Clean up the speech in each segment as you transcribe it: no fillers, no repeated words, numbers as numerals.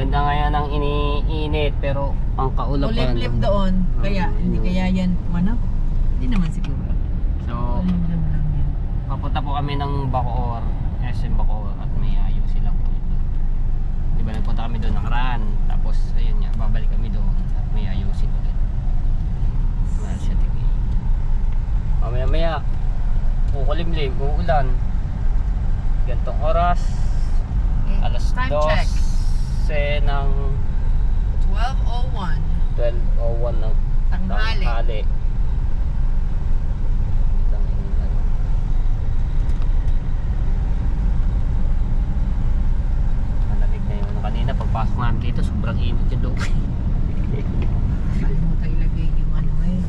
Ganda nga yan ang iniinit pero ang kaulapan. Ulip-lip doon. Kaya, hindi kaya yan, ano? Hindi naman siguro. So, Ulip-lip lang yan. papunta po kami ng Bacoor, SM Bacoor at may ayos sila po ito. Diba nagpunta kami doon nakaraan. Tapos, ayun nga, babalik kami doon at may ayusin ulit. Mahal siya tingin. Mamaya-maya, kukulimlim, uulan. Gantong oras, alas Time check. 12 ng 12:01. 12:01 ng Tanghali. tanghali. Malamig na yun. Kanina pagpasok namin dito, sobrang init yung loob. Kalimutan ilagay yung ano eh.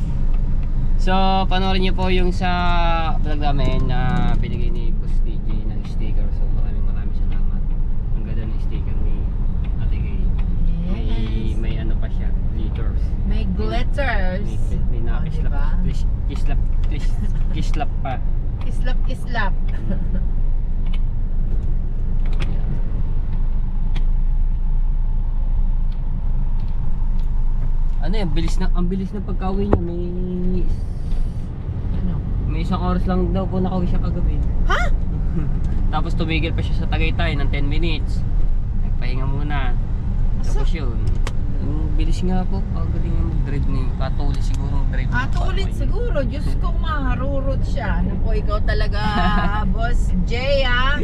So, panoorin niyo po yung sa vlog namin na binigay ni Boss DJ ng sticker. So, maraming salamat. Ang ganda ng sticker ni Ate Gay. Yes. May ano pa siya, glitters. May glitters. May nakakislap, diba? kislap pa. Kislap. Ano yan, ang bilis na pagka-uwi niya. Ano? May isang oras lang daw po nakauwi siya kagabi. Ha? Tapos tumigil pa siya sa Tagaytay ng 10 minutes. Nagpahinga muna. Tapos yun. Ang bilis nga po. Pagaling yung mag-drive niya. Patuloy siguro mag-drive. Ulit siguro. Diyos ko, maharurot siya. Naku, ikaw talaga, Boss Jay, ah.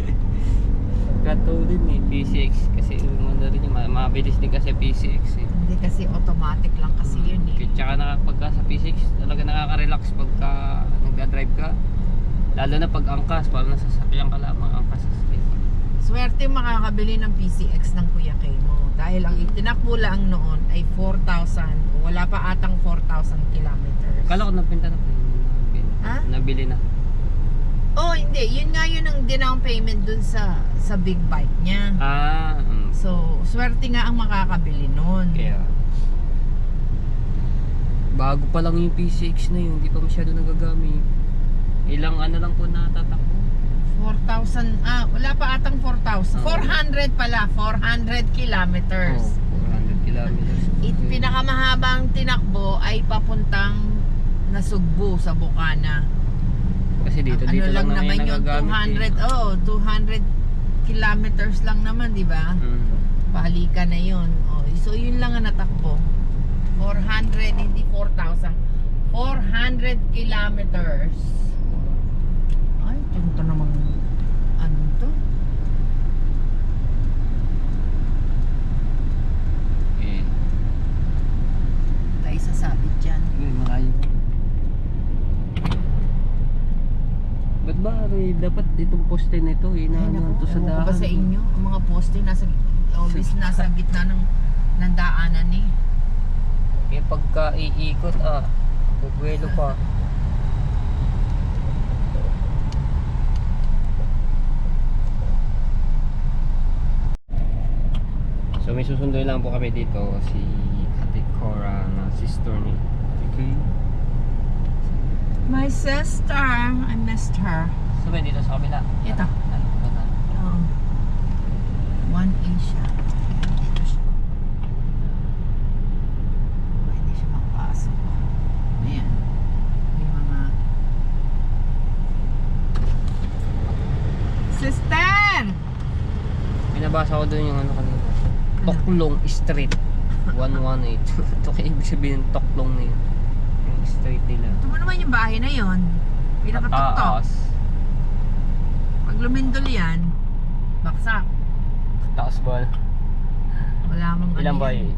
Katulad ni PCX. Kasi ano rin yung mabilis din kasi PCX eh. Hindi kasi automatic lang kasi yun eh. Tsaka pagka sa PCX talaga nakaka-relax pagka nagda-drive ka. Lalo na pag angkas, parang nasasakyan ka lamang angkas sa street. Swerte makakabili ng PCX ng Kuya Kay mo. Dahil ang itinakbo lang noon ay 4,000. Wala pa atang 4,000 kilometers. Kala ko nabenta na po yun. Ha? Nabili na. Oh, hindi. Yun nga yun ang down payment dun sa big bike niya. So, swerte nga ang makakabili nun. Kaya bago pa lang yung PCX na yun, hindi pa masyado nagagamit. Ilang ano lang po natatakbo? 4,000, wala pa atang 4,000. 400 pala, 400 kilometers. 400 kilometers. Pinakamahabang tinakbo ay papuntang Nasugbu sa Bukana. Kasi dito Ano lang naman yung nagagamit 200 kilometers lang naman, di ba? Balikan na yun. So yun lang ang natakbo. 400, hindi 4,000. 400 kilometers. Ay, ito namang ano to? Tayo sasabit dyan. Malayo. Ba't ba dapat itong poste nito inaano to sa Ewan ko ba daan? sa inyo? Ang mga poste always nasa gitna ng daanan eh. Eh pagka iikot bubwelo pa. So may susunduin lang po kami dito si Ate Cora na sister ni Okay. My sister, I missed her. So may dito sa kabila. Ito. One Asia. Dito siya. Pwede siya magpasok. Ayan. May mga... Sister! Binabasa ko doon yung ano kanina. Toklong Street 118. Ito kaya ibig sabihin ng Toklong na yun. Yung street nila. Ito mo naman yung bahay na yun. Pinakatuktok. Taas. Pag lumindol yan, baksak. Taas ba? Wala mong Ilan ba yun?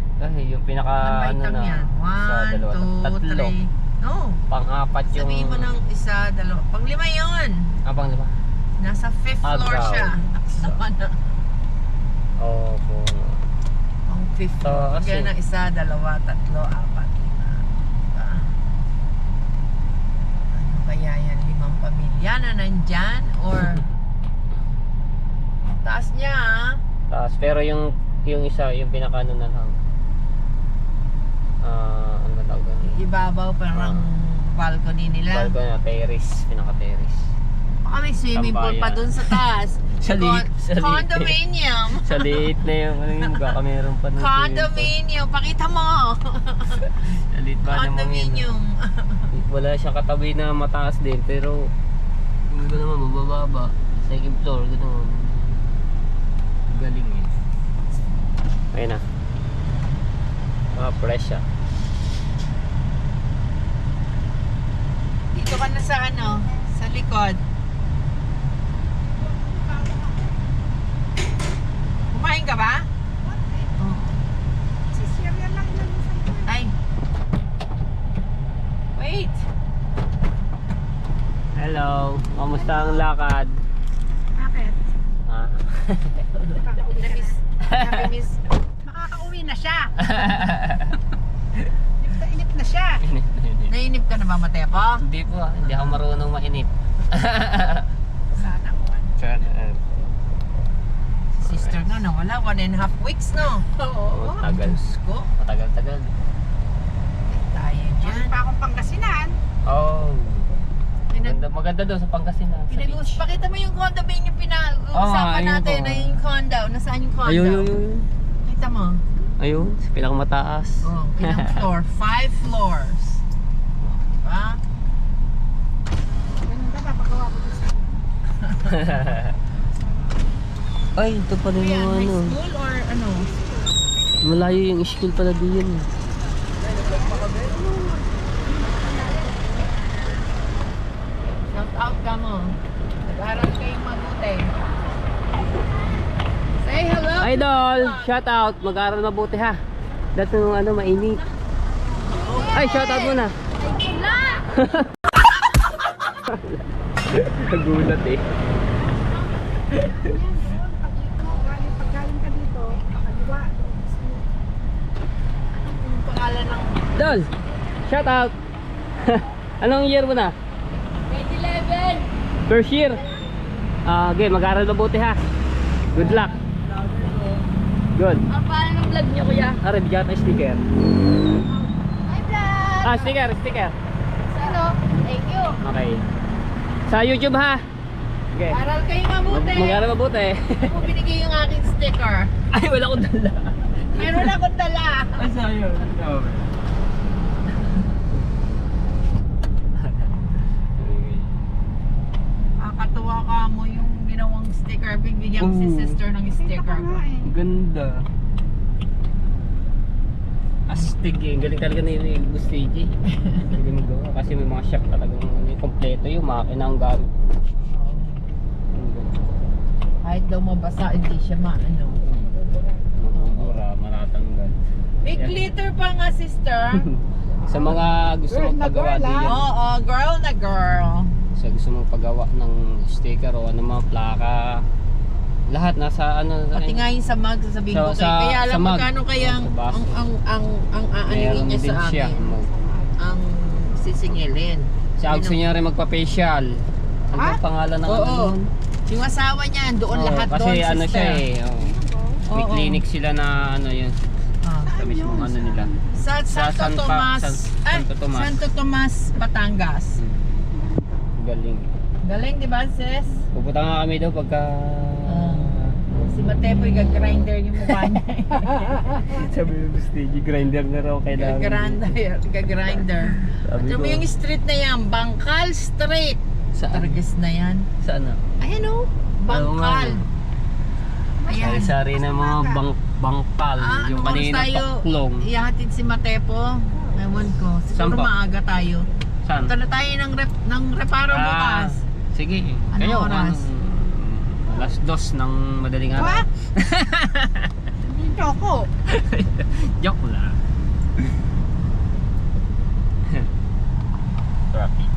Yung pinaka ano na. yan. Isa, 1, 2, tatlo. 3. No. Pang-apat yung... Sabihin mo ng isa, dalawa. Pang-lima yun. Pang-lima? Nasa 5th floor siya. Nakasama na. Opo. Pang 5th floor. Kasi- Kaya ng isa, dalawa, tatlo, apat, lima. Diba? Ano kaya yan? 5 pamilya na nandyan? Or... taas niya ah. Taas. Pero yung isa, yung pinaka ano na lang. Ano ba tawag doon? Ibabaw parang balcony nila. Balcony na, terrace. Pinaka-terrace. Baka may swimming pool pa Tambayan. dun sa taas. Sa liit. Condominium. Sa liit na yung ano yung baka meron pa ng Condominium. Pakita mo. Sa liit ba naman yun? Condominium. Wala siya katabi na mataas din pero yung iba naman mabababa. Second floor, gano'n. Galing eh. Ayun na. Fresh siya. Dito ka na sa ano, sa likod. Kumain ka ba? Oh. Ay. Wait. Hello, kamusta ang lakad? Bakit? Ah. Namiss. Makakauwi na siya. Inip na siya. Nainip ka na ba, Matepo? Hindi po, hindi ako marunong mainit. Sana all. Sana. Sister na nawala, 1.5 weeks, no? Oo. Tagal. Diyos ko, Matagal-tagal. tayo dyan. Diyan pa akong Pangasinan. Oh. Pinag- Maganda daw sa Pangasinan. Sa beach. Pakita mo yung condo ba yung pinag-uusapan ayun natin po. na yung condo. Nasaan yung condo? Ayun. Kita mo? Ayun, sa pinakamataas. Oh, ilang floor? 5 floors. Diba? Ganun ka, papagawa ko sa Ay, ito pala Ano yan? yung High ano. school or ano? Malayo yung school pala diyan. Shout out ka mo. Nag-aral kayong mabuti. Say hello. Idol, shout out. Mag-aaral mabuti ha. Dati nung ano, mainit. Ay, shout out muna. Nagulat eh. Paggaling ka dito, kaliwa. Yung pangalan ng Dol, shout out. Anong year mo na? 2011. First year. Okay, mag-aaral mabuti ha. Good luck. Good. Ang pangalan ng vlog niyo, kuya? Are, bigyan tayo sticker. Hi, vlog! Sticker. Sino? Thank you. Okay. Sa YouTube ha. Okay. Aral kayo mabuti. Mag-aaral mabuti. Ako binigay yung aking sticker. Ay, wala akong dala. Meron akong dala. Ay, sayang. Nakakatuwa ka mo yung ginawang sticker. Bigyan ko si Ooh. sister ng sticker. Ganda. Astig eh. Galing talaga ni Gustigi. Hindi magawa. Kasi may mga shop talagang kompleto yung makina ang gamit. Ang ganda. Kahit daw mabasa, hindi siya maano. Mura, maratanggal. May Yeah. glitter pa nga, sister. Sa mga gusto Girl mong na paggawa girl, diyan. Oo, girl na girl. Sa gusto mong paggawa ng sticker o ano mga plaka. Lahat nasa ano. Pati nga yung sa mug, sasabihin ko kayo. Kaya sa alam mug. magkano kaya Sa baso. ang aaningin Meron niya din sa siya. amin. Ang sisingilin. Siya gusto niya rin magpa-facial. Ano Ha? ang pangalan ng Oo. ano yun? Yung asawa niya, doon Oo, lahat kasi doon, ano sister. siya eh. May Oo. clinic sila na ano yun. Ah. Sa mismong ano nila. Sa Sa Santo Tomas, Santo Tomas. Santo Tomas, Batangas. Galing. Galing, di ba, sis? Pupunta nga kami daw pagka... Si Matepoy, gag-grinder yung mukha niya. Sabi mo Gustigi, grinder na raw kailangan. Gag-grinder. Sabi Alam mo ko, yung street na yan, Bangkal Street. saan? Targis na yan. Saan na? Ayan o, Bangkal. Ayan. Sari-sari na mga bangkal. Yung anong oras kanina paklong. ihatid si Matepo? Ewan ko. Saan Siguro ba? maaga tayo. Saan? Punta na tayo ng reparo bukas. Sige. Anong Kayo, oras? alas 2 ng madaling araw. What? Dito ako. Joke lang. Traffic.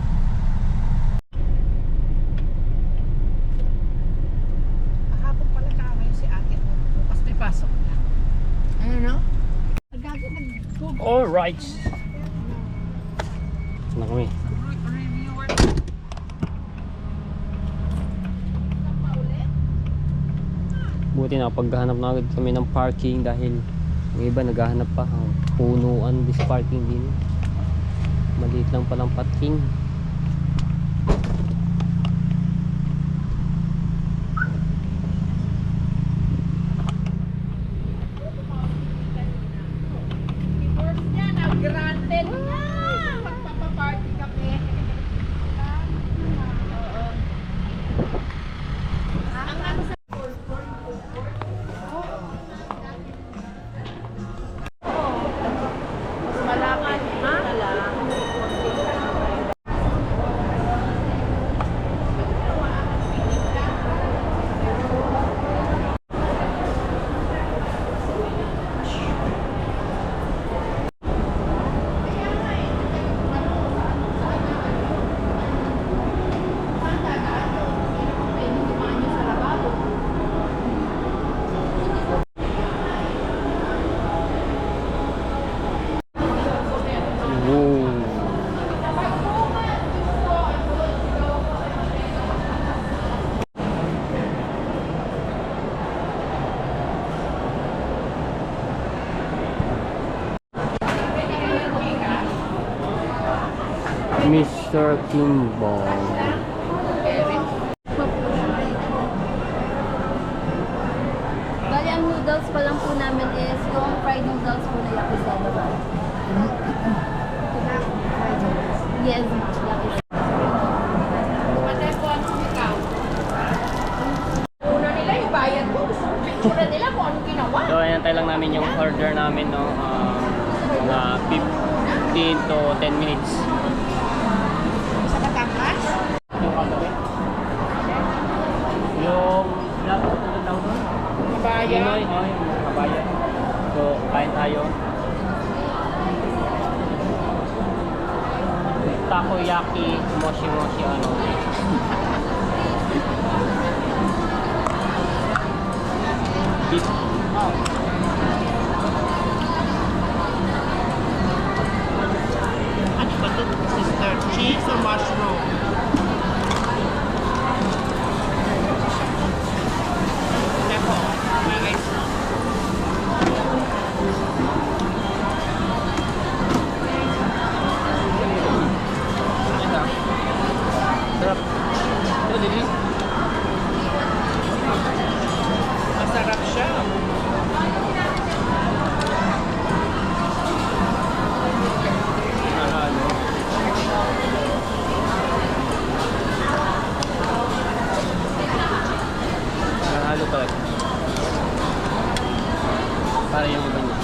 Kahapon pala ngayon si ate. Bukas may pasok na. Ano no? Nagagawa nag-google. Alright. Na kami. Reviewer. Buti nakapaghahanap na agad kami ng parking dahil yung iba naghahanap pa. Punuan this parking din. Maliit lang palang parking. Mr. Kimball. Bali, ang noodles pa lang po namin is yung fried noodles po na yakisoba. Yes, yakisoba. Pati po ano ikaw? Una nila yung bayad ko. Gusto ko picture nila kung anong ginawa. So, ayan lang namin yung order namin, no? Mga 15 to 10 minutes. Sa Batangas? Yung kagabi. Yung dapat na daw doon. Bayan? Pinoy, yung kabayan. So, kain tayo. Takoyaki, moshi-moshi, ano. Beef. Ano ba ito, sister? Cheese or mushroom? Ako, may ice. Sarap. Ito, Lili. Masarap siya. Ano? Nahalo pala. Para yung iba niya.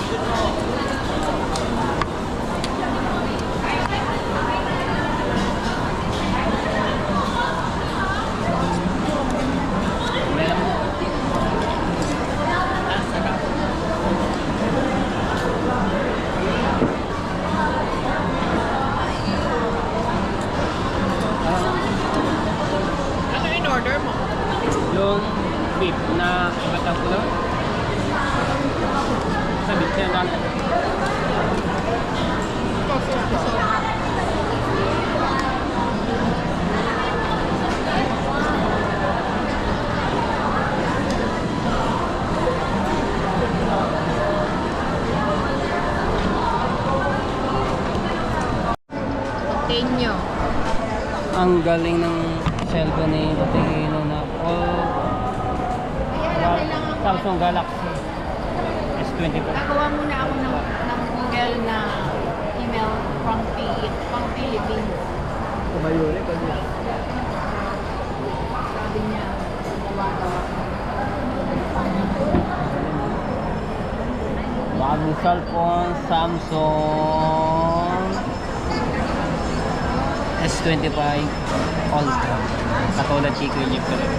Ano in order mo? Yung beef na ibatang pulo. Sa beef na lang. Tenyo. Ang galing ng cellphone ni Tingino na Samsung Galaxy S24. Nagawa muna ako ng Google na email from Philippines. Sabi niya, gawa-gawa. Bagong cellphone, Samsung S25 Ultra. Katulad kay Kuya Jeep talaga.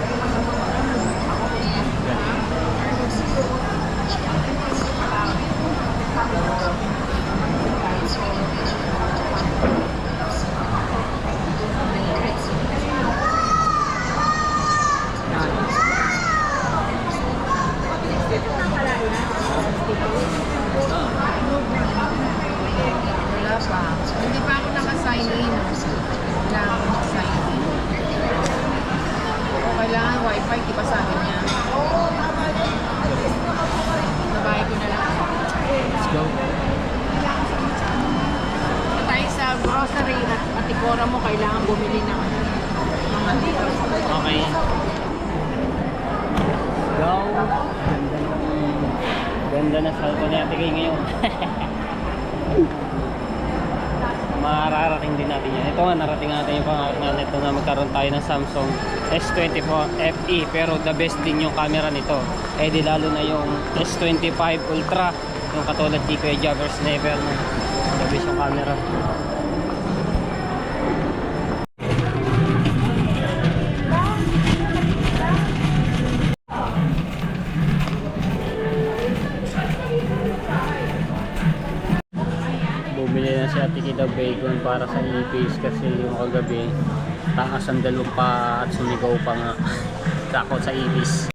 Wala pa. Hindi pa ako naka-sign in. Wala ako naka-sign in. O kailangan wifi, di ba sabi niya? Nabahay ko na lang. Let's go. Ito tayo sa grocery at patikora mo, kailangan bumili ng mga dito. Okay. Go. Ganda na cellphone natin kayo ngayon. Mararating din natin yan. Ito nga, narating natin yung pangarap natin ito na magkaroon tayo ng Samsung S24 FE, pero the best din yung camera nito. Eh di lalo na yung S25 Ultra, yung katulad di Kuya Jabbers Never, no? The best yung camera. Bumili na si Ate Kida bacon para sa ipis kasi yung kagabi taas ang dalawang pa at sumigaw pa nga takot sa ipis.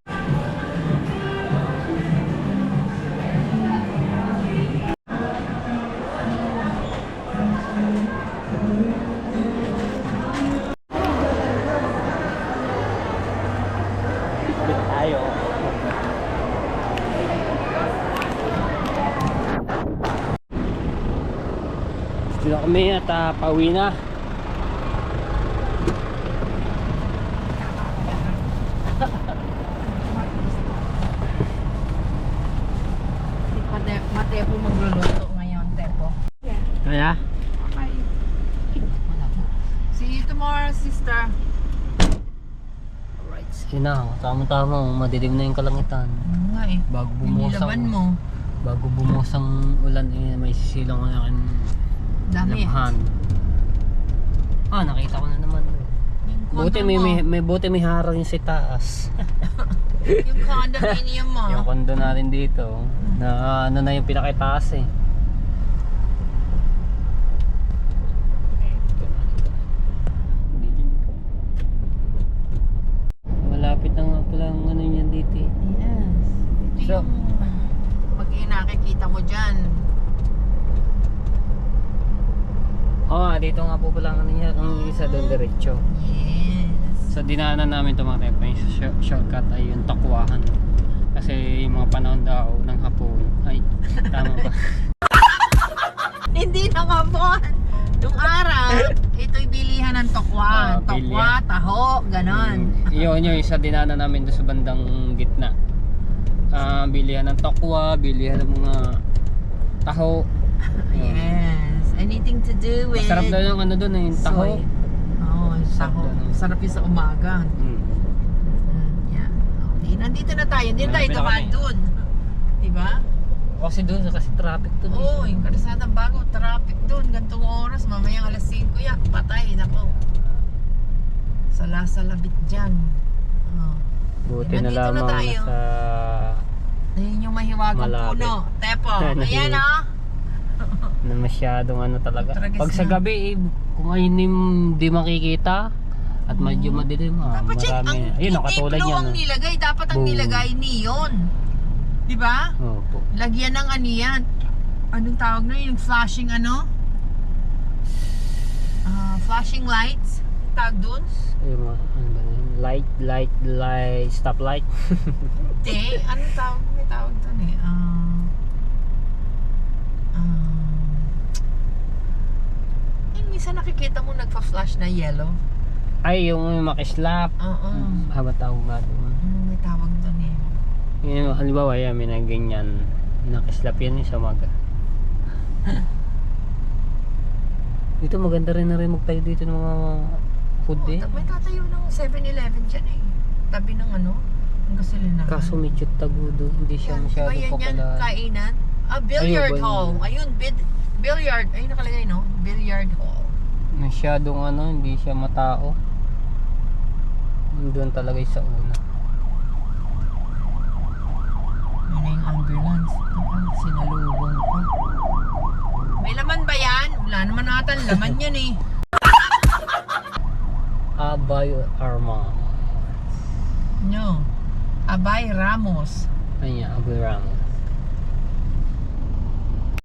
Bit tayo. Dito kami at pauwi na. faster. Alright, sige na. Tama-tama. Madilim na yung kalangitan. Oo nga eh. Bago bumuhos Inilaban mo. Bago bumuhos ang ulan, may sisilang ang aking Dami. labahan. Nakita ko na naman. Yung Buti condo mo. buti may harang yung sa taas. Yung condominium mo. Yung kondo natin dito, na ano na yung pinakitaas eh. Malapit na nga pala ang ano yan dito eh. Yes. Ito So- yung nakikita mo dyan. Dito nga po pala ang ano yan, ang isa doon diretso. Yes. So dinaanan namin ito mga tepa, yung shortcut ay yung Takwahan. Kasi yung mga panahon daw ng hapon, ay tama ba? Hindi na nga po. Nung araw, ito'y bilihan ng tokwa. Tokwa, bilihan. taho, ganon. Yun yung isa dinaanan namin doon sa bandang gitna. Bilihan ng tokwa, bilihan ng mga taho. Yes. Anything to do with... Masarap daw yung ano doon eh, yung taho. soy. Oo, taho. Sarap yun sa umaga. Hmm. Yeah. Okay, nandito na tayo. Hindi na tayo Malapit na dumaan kami. dun. Diba? Kasi doon, kasi traffic doon. Oo, yung karasadang bago, traffic dun. Gantong oras, mamayang alas 5 yak, patay. Nako. Salasabit dyan. Oh. Buti na Nandito na lamang tayo. sa... Ayun yung mahiwagang Malapit. puno. Tepo. Ayan ah. na masyadong ano talaga. Tragis Pag sa na. gabi, kung ayun di makikita at medyo madilim, Dapat check, ang marami. Ayun, katulad blue yan. ang nilagay. Dapat ang Boom. nilagay neon. Diba? Opo. Lagyan ng ano yan. Anong tawag na yun? Yung flashing ano? Flashing lights. Tawag dun? Ayun, ano ba yun? Light, stop light. Hindi. Anong tawag? May tawag dun eh. Yung minsan nakikita mo nagpa-flash na yellow. Ay, yung makislap. Oo. Haba tawag natin. May tawag dun eh. Yung halimbawa, yan, may na ganyan. Nakislap yan sa umaga. Dito maganda rin na rin magtayo dito ng mga food eh. May tatayo ng 7-Eleven dyan eh. Tabi ng ano? Ang gasolinahan. Kaso medyo tagudo, hindi siya masyado yan popular. kainan. Billiard Ayun, hall. Ayun, billiard. Ayun nakalagay no? Billiard hall. Masyadong ano, hindi siya matao. Doon talaga yung sa una. Ano yung ambulance? Sinalubong ko. May laman ba yan? Wala naman ata laman yan eh. Abay Arma. No. Abay Ramos. Ayun, Abay Ramos.